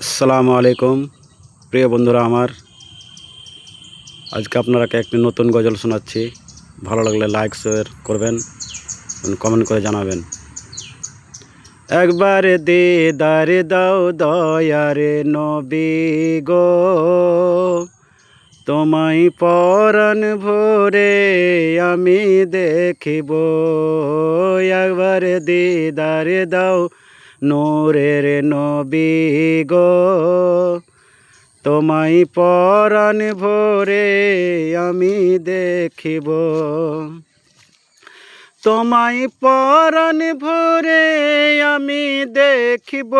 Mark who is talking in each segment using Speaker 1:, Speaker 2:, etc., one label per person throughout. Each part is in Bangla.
Speaker 1: আসসালামু আলাইকুম প্রিয় বন্ধুরা আমার। আজকে আপনারাকে একটি নতুন গজল শোনাচ্ছি। ভালো লাগলে লাইক শেয়ার করবেন, কমেন্ট করে জানাবেন। একবার দিদার দাও দয়ারে নবী গো, তোমায় পরাণ ভরে আমি দেখিব। একবার দিদার দাও নূরের নবী গো, তোমায় পরাণ ভরে আমি দেখিব। তোমায় পরাণ ভরে আমি দেখিব,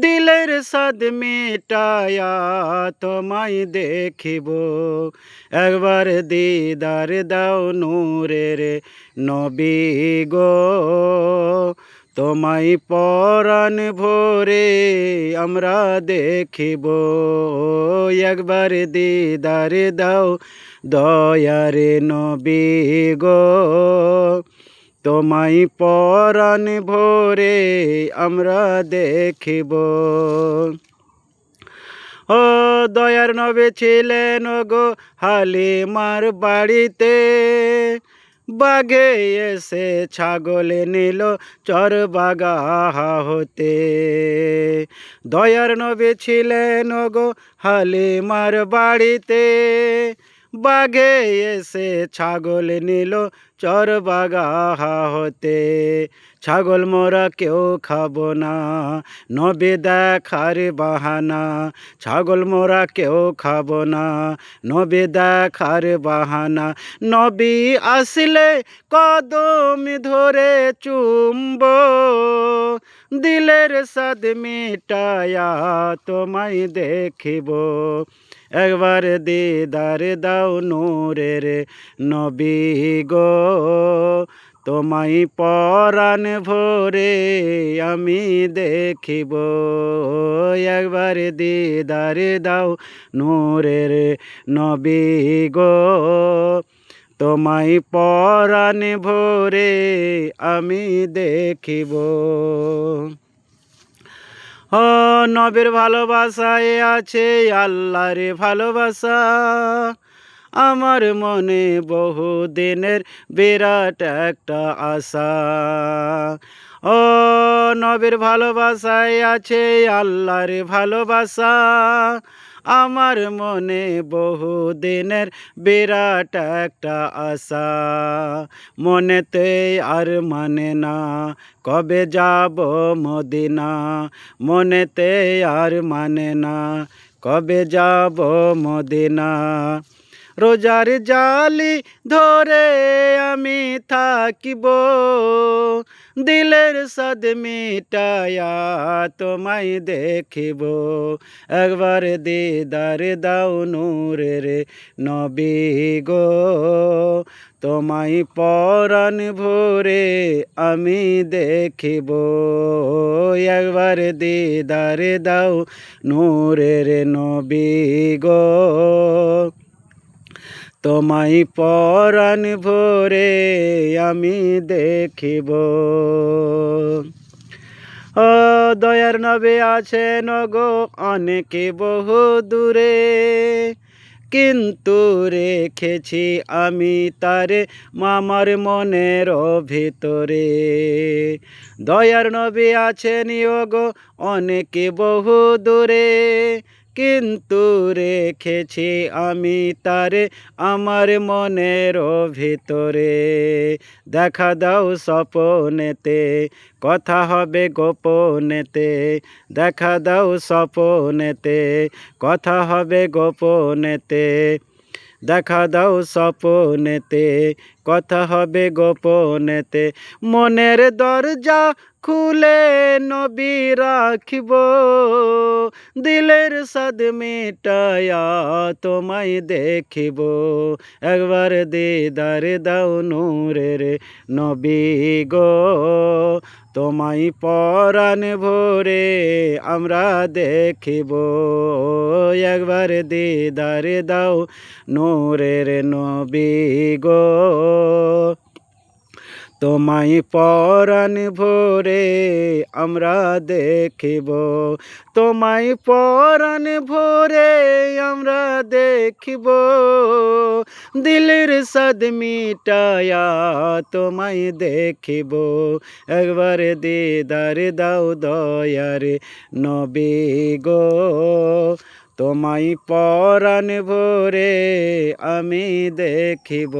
Speaker 1: দিলের সাদ মিটায়া তোমায় দেখিব। একবার দিদার দাও নূরের নবী গো, তোমায় পরাণ ভরে আমরা দেখিব। একবার দিদার দাও দয়ারে নবী গো, তোমায় পরাণ ভরে আমরা দেখিব। ও দয়ার নবী ছিলেন গো হালিমার বাড়িতে, বাঘে এসে ছাগল নিল চরবাগা হতে। দয়ার নবী ছিলেন গো হালিমার বাড়িতে, বাঘে এসে ছাগল নিল চরবাগা হতে। ছাগল মোরা কেউ খাবো না, নবী দেখার বাহানা। ছাগল মোরা কেউ খাবো না, নবী দেখার বাহানা। নবী আসলে কদম ধরে চুম্ব, দিলের সাদ মিটায়া তোমায় দেখিব। একবার দিদার দাও নূরের নবী গো, তোমায় পরাণ ভরে আমি দেখিব। একবার দিদার দাও নূরের নবী গো, তোমায় পরাণ ভরে আমি দেখিব। ও নবীর ভালোবাসায় আছে আল্লাহর ভালোবাসা, আমার মনে বহু দিনের বিরাট একটা আশা। ও নবীর ভালোবাসায় আছে আল্লাহর ভালোবাসা, আমার মনে বহু দিনের বিরাট একটা আশা। মনেতে আর মানে না কবে যাব মদিনা, মনেতে আর মানে না কবে যাব মদিনা। রোজার জালি ধরে আমি থাকিব, দিলের সাদ মিটায়া তোমায় দেখিব। একবার দিদার দাও নূরের নবী গো, তোমায় পরাণ ভরে আমি দেখিব। একবার দিদার দাও নূরের নবী গো, তোমায় পরাণ ভরে আমি দেখিব। ও দয়ার নবী আছেন গো অনেকে বহু দূরে, কিন্তু রেখেছি আমি তারে মামার মনের ভিতরে। দয়ার নবী আছেন গো অনেকে বহু দূরে, কিন্তু রেখেছি আমি তারে আমার মনের ভিতরে। দেখা দাও স্বপনেতে, কথা হবে গোপনেতে। দেখা দাও স্বপনেতে, কথা হবে গোপনেতে। দেখা দাও স্বপনেতে, কথা হবে গোপনেতে। মনের দরজা খুলে নবী রাখিব, দিলের সাদ মিটায়া তোমায় দেখিব। একবার দিদার দাও নূরের নবী গো, তোমায় পরাণ ভরে আমরা দেখিব। একবার দিদার দাও নূরের নবী গো, তোমায় পরাণ ভরে আমরা দেখিব, তোমায় পরাণ ভরে আমরা দেখিব, দিলের সাদ মিটায়া তোমায় দেখিব, একবার দিদার দাও দয়ার নবী গো, তোমায় পরাণ ভরে আমি দেখিব,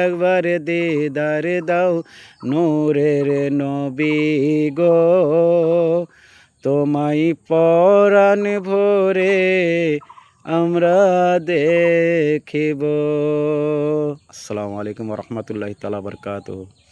Speaker 1: একবার দিদার দাও নূরের নবী গো, তোমায় পরাণ ভরে আমরা দেখিব। আসসালামু আলাইকুম ওয়া রাহমাতুল্লাহি তাআলা ওয়া বারাকাতুহু।